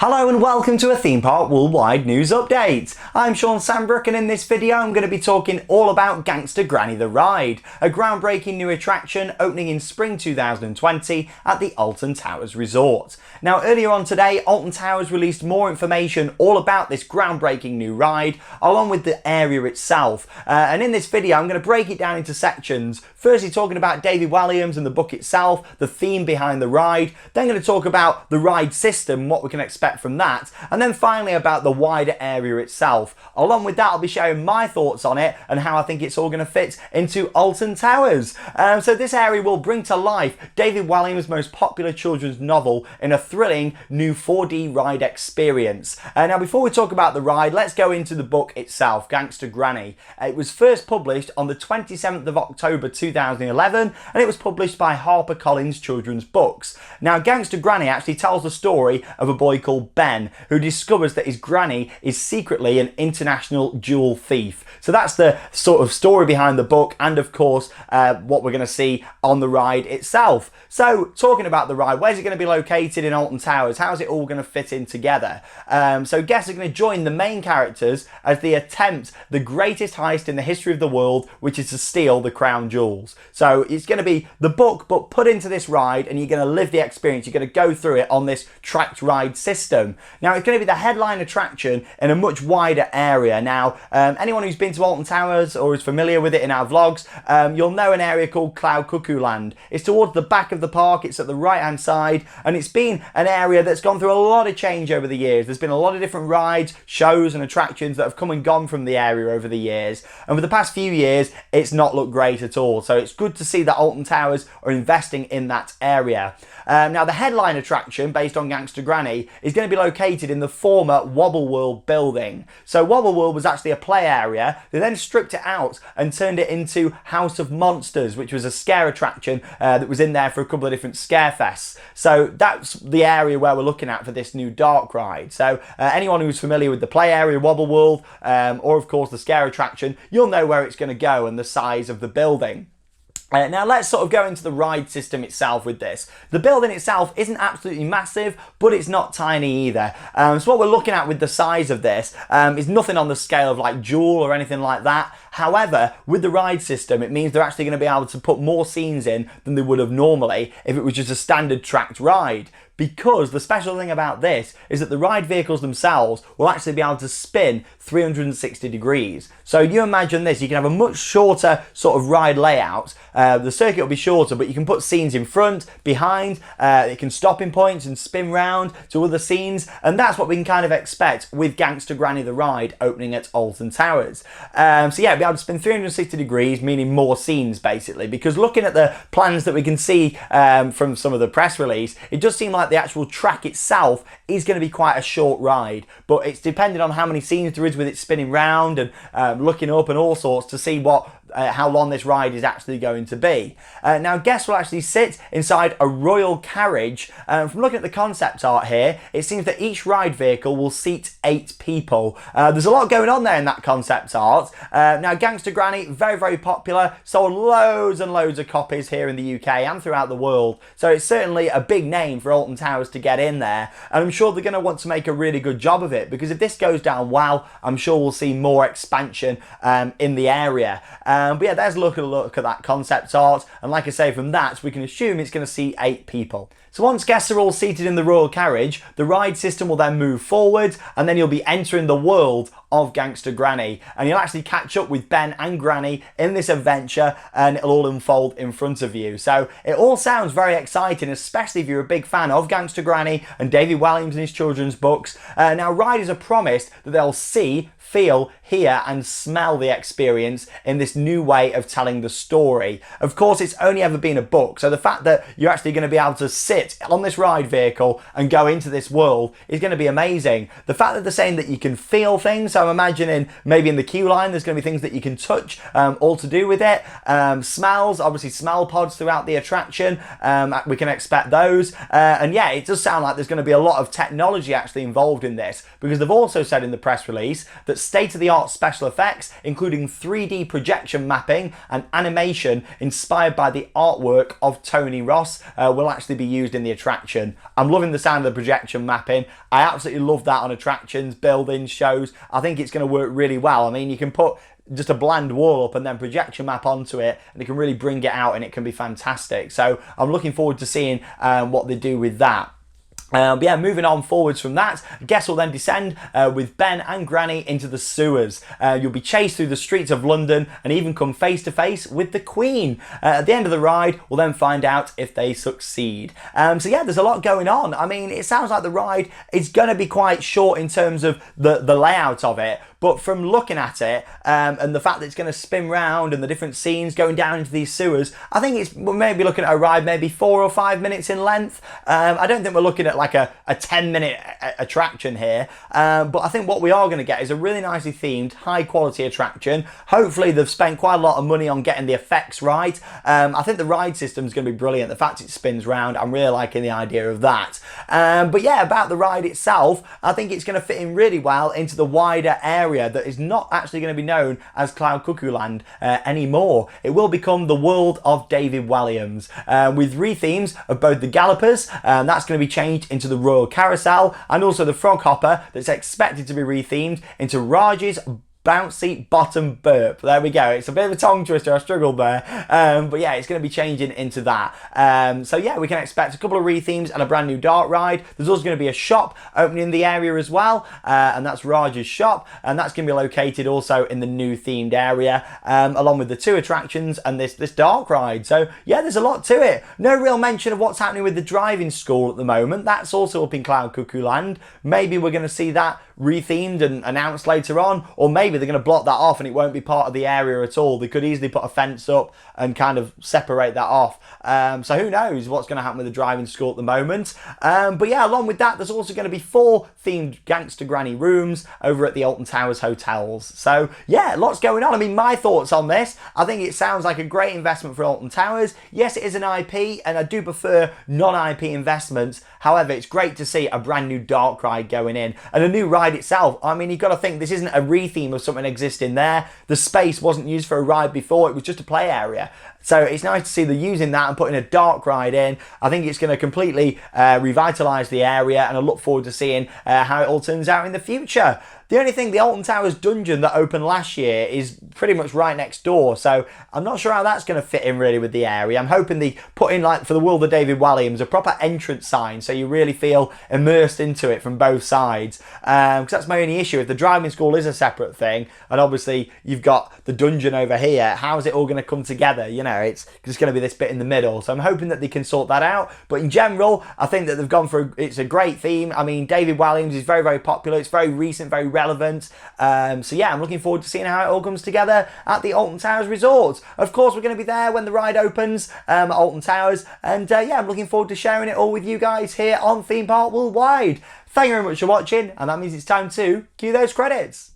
Hello and welcome to a theme park worldwide news update. I'm Sean Sandbrook, and in this video I'm going to be talking all about Gangsta Granny The Ride, a groundbreaking new attraction opening in spring 2020 at the Alton Towers Resort. Now earlier on today, Alton Towers released more information all about this groundbreaking new ride along with the area itself, and in this video I'm going to break it down into sections. Firstly talking about David Walliams and the book itself, the theme behind the ride, then going to talk about the ride system, what we can expect from that, and then finally about the wider area itself. Along with that, I'll be sharing my thoughts on it and how I think it's all going to fit into Alton Towers. So this area will bring to life David Walliams' most popular children's novel in a thrilling new 4D ride experience. Now before we talk about the ride, let's go into the book itself, Gangsta Granny. It was first published on the 27th of October 2011 and it was published by HarperCollins Children's Books. Now Gangsta Granny actually tells the story of a boy called Ben, who discovers that his granny is secretly an international jewel thief. So that's the sort of story behind the book, and of course what we're going to see on the ride itself. So talking about the ride, where's it going to be located in Alton Towers? How's it all going to fit in together? So guests are going to join the main characters as they attempt the greatest heist in the history of the world, which is to steal the crown jewels. So it's going to be the book but put into this ride, and you're going to live the experience. You're going to go through it on this tracked ride system. Now it's going to be the headline attraction in a much wider area. Now anyone who's been to Alton Towers or is familiar with it in our vlogs, you'll know an area called Cloud Cuckoo Land. It's towards the back of the park, it's at the right hand side, and it's been an area that's gone through a lot of change over the years. There's been a lot of different rides, shows and attractions that have come and gone from the area over the years, and for the past few years it's not looked great at all. So it's good to see that Alton Towers are investing in that area. Now the headline attraction based on Gangsta Granny is going to be located in the former Wobble World building. So Wobble World was actually a play area. They then stripped it out and turned it into House of Monsters, which was a scare attraction that was in there for a couple of different scare fests. So that's the area where we're looking at for this new dark ride. So anyone who's familiar with the play area, Wobble World, or of course the scare attraction, you'll know where it's going to go and the size of the building. Now let's sort of go into the ride system itself with this. The building itself isn't absolutely massive, but it's not tiny either. So what we're looking at with the size of this is nothing on the scale of like Jewel or anything like that. However, with the ride system, it means they're actually going to be able to put more scenes in than they would have normally if it was just a standard tracked ride. Because the special thing about this is that the ride vehicles themselves will actually be able to spin 360 degrees. So you imagine this, you can have a much shorter sort of ride layout. The circuit will be shorter, but you can put scenes in front, behind, it can stop in points and spin round to other scenes, and that's what we can kind of expect with Gangsta Granny The Ride opening at Alton Towers. So yeah, be able to spin 360 degrees, meaning more scenes basically, because looking at the plans that we can see from some of the press release, it does seem like the actual track itself is going to be quite a short ride, but it's depending on how many scenes there is with it spinning round and looking up and all sorts to see what how long this ride is actually going to be. Now guests will actually sit inside a royal carriage. From looking at the concept art here, it seems that each ride vehicle will seat 8 people. There's a lot going on there in that concept art. Now Gangsta Granny, very, very popular, sold loads and loads of copies here in the UK and throughout the world, so it's certainly a big name for Alton Towers to get in there, and I'm sure they're going to want to make a really good job of it, because if this goes down well, I'm sure we'll see more expansion in the area. But yeah, there's a look at that concept art, and like I say, from that we can assume it's going to see 8 people. So once guests are all seated in the royal carriage, the ride system will then move forward, and then you'll be entering the world of Gangsta Granny, and you'll actually catch up with Ben and Granny in this adventure, and it'll all unfold in front of you. So it all sounds very exciting, especially if you're a big fan of Gangsta Granny and David Walliams and his children's books. Now riders are promised that they'll see, feel, hear and smell the experience in this new way of telling the story. Of course, it's only ever been a book, so the fact that you're actually going to be able to sit on this ride vehicle and go into this world is going to be amazing. The fact that they're saying that you can feel things, so I'm imagining maybe in the queue line there's going to be things that you can touch, all to do with it. Smells, obviously smell pods throughout the attraction, we can expect those, and yeah, it does sound like there's going to be a lot of technology actually involved in this, because they've also said in the press release that state-of-the-art special effects, including 3D projection mapping and animation inspired by the artwork of Tony Ross, will actually be used used in the attraction. I'm loving the sound of the projection mapping. I absolutely love that on attractions, buildings, shows. I think it's going to work really well. I mean, you can put just a bland wall up and then projection map onto it, and it can really bring it out, and it can be fantastic. So I'm looking forward to seeing what they do with that. But yeah, moving on forwards from that, guests will then descend with Ben and Granny into the sewers. You'll be chased through the streets of London and even come face to face with the Queen. At the end of the ride, we'll then find out if they succeed. So yeah, there's a lot going on. I mean, it sounds like the ride is going to be quite short in terms of the layout of it. But from looking at it and the fact that it's going to spin round and the different scenes going down into these sewers, I think we're maybe looking at a ride maybe 4 or 5 minutes in length. I don't think we're looking at like a 10-minute attraction here. But I think what we are going to get is a really nicely themed, high quality attraction. Hopefully they've spent quite a lot of money on getting the effects right. I think the ride system is going to be brilliant. The fact it spins round, I'm really liking the idea of that. But yeah, about the ride itself, I think it's going to fit in really well into the wider area that is not actually going to be known as Cloud Cuckoo Land anymore. It will become the World of David Walliams, with rethemes of both the Gallopers, that's going to be changed into the Royal Carousel, and also the Frog Hopper that's expected to be rethemed into Raj's Bouncy Bottom Burp. There we go. It's a bit of a tongue twister. I struggled there. But yeah, it's going to be changing into that. So yeah, we can expect a couple of rethemes and a brand new dark ride. There's also going to be a shop opening in the area as well. And that's Raj's shop. And that's going to be located also in the new themed area, along with the 2 attractions and this dark ride. So yeah, there's a lot to it. No real mention of what's happening with the driving school at the moment. That's also up in Cloud Cuckoo Land. Maybe we're going to see that rethemed and announced later on, or maybe they're going to block that off and it won't be part of the area at all. They could easily put a fence up and kind of separate that off. So who knows what's going to happen with the driving school at the moment. But yeah, along with that, there's also going to be 4 themed Gangsta Granny rooms over at the Alton Towers hotels. So yeah, lots going on. I mean, my thoughts on this, I think it sounds like a great investment for Alton Towers. Yes, it is an IP, and I do prefer non-IP investments. However, it's great to see a brand new dark ride going in, and a new ride itself. I mean, you've got to think this isn't a retheme of something existing there. The space wasn't used for a ride before, it was just a play area. So it's nice to see they're using that and putting a dark ride in. I think it's going to completely revitalise the area, and I look forward to seeing how it all turns out in the future. The only thing, the Alton Towers dungeon that opened last year is pretty much right next door, so I'm not sure how that's going to fit in really with the area. I'm hoping they put in, like for the World of David Walliams, a proper entrance sign so you really feel immersed into it from both sides. Because that's my only issue. If the driving school is a separate thing, and obviously you've got the dungeon over here, how is it all going to come together? You know, it's just going to be this bit in the middle. So I'm hoping that they can sort that out. But in general, I think that they've gone for, it's a great theme. I mean, David Walliams is very, very popular. It's very recent, very relevant. So yeah, I'm looking forward to seeing how it all comes together at the Alton Towers Resort. Of course, we're going to be there when the ride opens at Alton Towers. And yeah, I'm looking forward to sharing it all with you guys here on Theme Park Worldwide. Thank you very much for watching, and that means it's time to cue those credits.